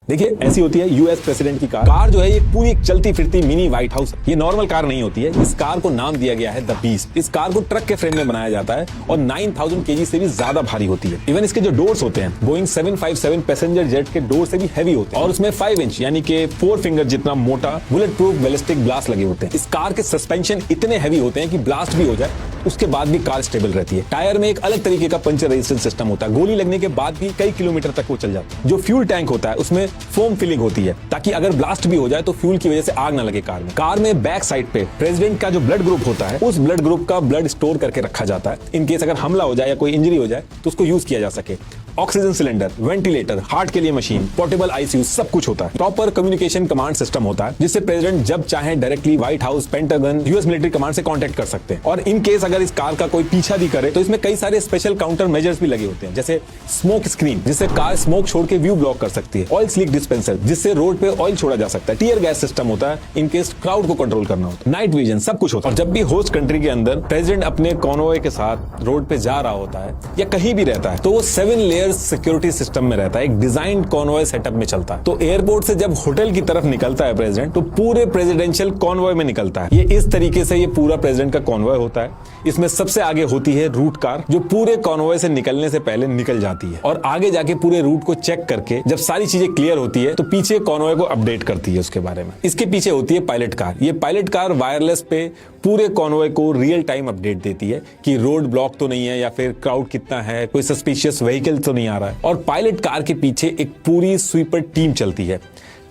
देखिए ऐसी होती है यूएस प्रेसिडेंट की कार जो है ये पूरी एक चलती फिरती मिनी व्हाइट हाउस। ये नॉर्मल कार नहीं होती है। इस कार को नाम दिया गया है द बीस्ट। इस कार को ट्रक के फ्रेम में बनाया जाता है और 9000 केजी से भी ज्यादा भारी होती है। इवन इसके जो डोर्स होते हैं बोइंग 757 पैसेंजर जेट के डोर से भी हैवी होते हैं और उसमें 5 इंच यानी कि 4 फिंगर जितना मोटा बुलेट प्रूफ बैलिस्टिक ग्लास लगे होते हैं। इस कार के सस्पेंशन इतने हैवी होते हैं कि ब्लास्ट भी हो जाए उसके बाद भी कार स्टेबल रहती है। टायर में एक अलग तरीके का पंचर रेजिस्टेंस सिस्टम होता है। गोली लगने के बाद भी कई किलोमीटर तक वो चल जाता है। जो फ्यूल टैंक होता है उसमें फोम फिलिंग होती है ताकि अगर ब्लास्ट भी हो जाए तो फ्यूल की वजह से आग ना लगे कार में बैक साइड पे प्रेसिडेंट का जो ब्लड ग्रुप होता है उस ब्लड ग्रुप का ब्लड स्टोर करके रखा जाता है। इन केस अगर हमला हो जाए या कोई इंजरी हो जाए तो उसको यूज किया जा सके। ऑक्सीजन सिलेंडर, वेंटिलेटर, हार्ट के लिए मशीन, पोर्टेबल आईसीयू सब कुछ होता है। प्रॉपर कम्युनिकेशन कमांड सिस्टम होता है जिससे प्रेसिडेंट जब चाहे directly white house, pentagon, US military command से कांटेक्ट कर सकते हैं। और इन केस अगर इस कार का कोई पीछा भी करे तो इसमें कई सारे स्पेशल काउंटर मेजर्स भी लगे होते हैं, जैसे स्मोक स्क्रीन जिससे कार स्मोक छोड़ के व्यू ब्लॉक कर सकती है, ऑयल स्लीक डिस्पेंसर जिससे रोड पे ऑयल छोड़ा जा सकता है, टीयर गैस सिस्टम होता है इन केस क्राउड को कंट्रोल करना होता है, नाइट विजन सब कुछ होता है। और जब भी होस्ट कंट्री के अंदर प्रेसिडेंट अपने कॉन्वॉय के साथ रोड पे जा रहा होता है या कहीं भी रहता है तो वो 7 लेयर्स सिक्योरिटी सिस्टम में रहता है, एक डिजाइन कॉन्वॉय सेटअप में चलता है। तो एयरपोर्ट से जब होटल की तरफ निकलता है प्रेसिडेंट तो पूरे प्रेसिडेंशियल कॉन्वॉय में निकलता है। ये इस तरीके से ये पूरा प्रेसिडेंट का कॉन्वॉय होता है। इसमें सबसे आगे होती है रूट कार जो पूरे कॉन्वॉय से निकलने से पहले निकल जाती है और आगे जाके पूरे रूट को चेक करके जब सारी चीजें क्लियर होती है तो पीछे कॉन्वॉय को अपडेट करती है उसके बारे में। इसके पीछे होती है पायलट कार। ये पायलट कार वायरलेस पे पूरे कॉन्वॉय को रियल टाइम अपडेट देती है कि रोड ब्लॉक तो नहीं है या फिर क्राउड कितना है, कोई सस्पिशियस व्हीकल तो नहीं आ रहा है। और पायलट कार के पीछे एक पूरी स्वीपर टीम चलती है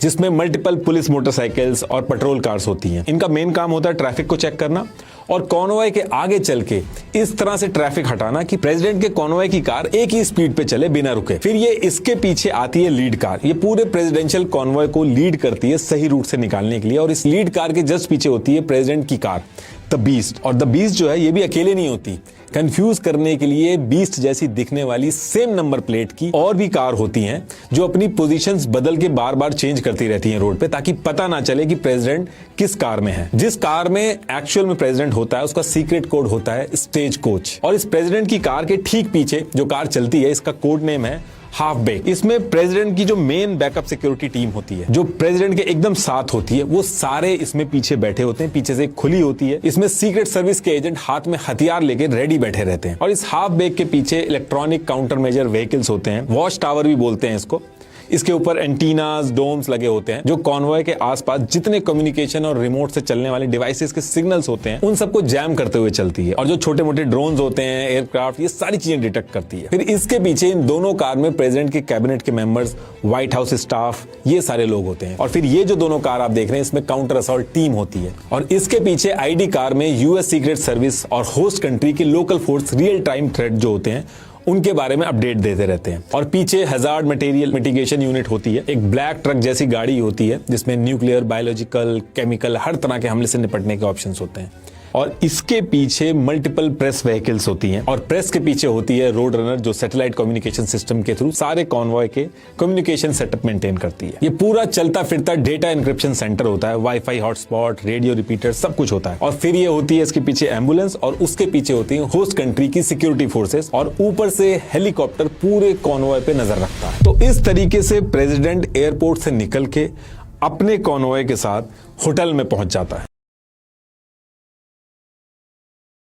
जिसमें मल्टीपल पुलिस मोटरसाइकिल्स और पेट्रोल कार्स होती हैं। इनका मेन काम होता है ट्रैफिक को चेक करना और कॉन्वॉय के आगे चल के इस तरह से ट्रैफिक हटाना कि प्रेसिडेंट के कॉन्वॉय की कार एक ही स्पीड पे चले बिना रुके। फिर ये इसके पीछे आती है लीड कार। ये पूरे प्रेसिडेंशियल कॉन्वॉय को लीड करती है सही रूट से निकालने के लिए। और इस लीड कार के जस्ट पीछे होती है प्रेसिडेंट की कार द बीस्ट। और द बीस्ट जो है ये भी अकेले नहीं होती। कंफ्यूज करने के लिए बीस्ट जैसी दिखने वाली सेम नंबर प्लेट की और भी कार होती हैं जो अपनी पोजीशंस बदल के बार बार चेंज करती रहती हैं रोड पे ताकि पता ना चले कि प्रेसिडेंट किस कार में है। जिस कार में एक्चुअल में प्रेसिडेंट होता है उसका सीक्रेट कोड होता है स्टेज कोच। और इस प्रेसिडेंट की कार के ठीक पीछे जो कार चलती है इसका कोड नेम है हाफ बेक। इसमें प्रेसिडेंट की जो मेन बैकअप सिक्योरिटी टीम होती है जो प्रेसिडेंट के एकदम साथ होती है वो सारे इसमें पीछे बैठे होते हैं। पीछे से खुली होती है। इसमें सीक्रेट सर्विस के एजेंट हाथ में हथियार लेके रेडी बैठे रहते हैं। और इस हाफ बेक के पीछे इलेक्ट्रॉनिक काउंटर मेजर व्हीकल्स होते हैं, वॉच टावर भी बोलते हैं इसको। इसके ऊपर एंटीनास, डोम्स लगे होते हैं जो कॉन्वॉय के आसपास जितने कम्युनिकेशन और रिमोट से चलने वाले डिवाइसेस के सिग्नल्स होते हैं उन सबको जैम करते हुए चलती है। और जो छोटे मोटे ड्रोन्स होते हैं, एयरक्राफ्ट, ये सारी चीजें डिटेक्ट करती है। फिर इसके पीछे इन दोनों कार में प्रेसिडेंट के कैबिनेट के मेंबर्स, व्हाइट हाउस स्टाफ, ये सारे लोग होते हैं। और फिर ये जो दोनों कार आप देख रहे हैं इसमें काउंटर असॉल्ट टीम होती है। और इसके पीछे आईडी कार में यूएस सीक्रेट सर्विस और होस्ट कंट्री के local force real time threat जो होते हैं उनके बारे में अपडेट देते रहते हैं। और पीछे हैजार्ड मटेरियल मिटिगेशन यूनिट होती है, एक ब्लैक ट्रक जैसी गाड़ी होती है जिसमें न्यूक्लियर, बायोलॉजिकल, केमिकल हर तरह के हमले से निपटने के ऑप्शंस होते हैं। और इसके पीछे मल्टीपल प्रेस व्हीकल्स होती हैं और प्रेस के पीछे होती है रोड रनर जो सैटेलाइट कम्युनिकेशन सिस्टम के थ्रू सारे कॉन्वॉय के कम्युनिकेशन सेटअप मेंटेन करती है। ये पूरा चलता फिरता डेटा एन्क्रिप्शन सेंटर होता है, वाईफाई हॉटस्पॉट, रेडियो रिपीटर सब कुछ होता है। और फिर ये होती है इसके पीछे एम्बुलेंस और उसके पीछे होती है होस्ट कंट्री की सिक्योरिटी फोर्सेस और ऊपर से हेलीकॉप्टर पूरे कॉन्वॉय पे नजर रखता है। तो इस तरीके से प्रेसिडेंट एयरपोर्ट से निकल के अपने कॉन्वॉय के साथ होटल में पहुंच जाता है।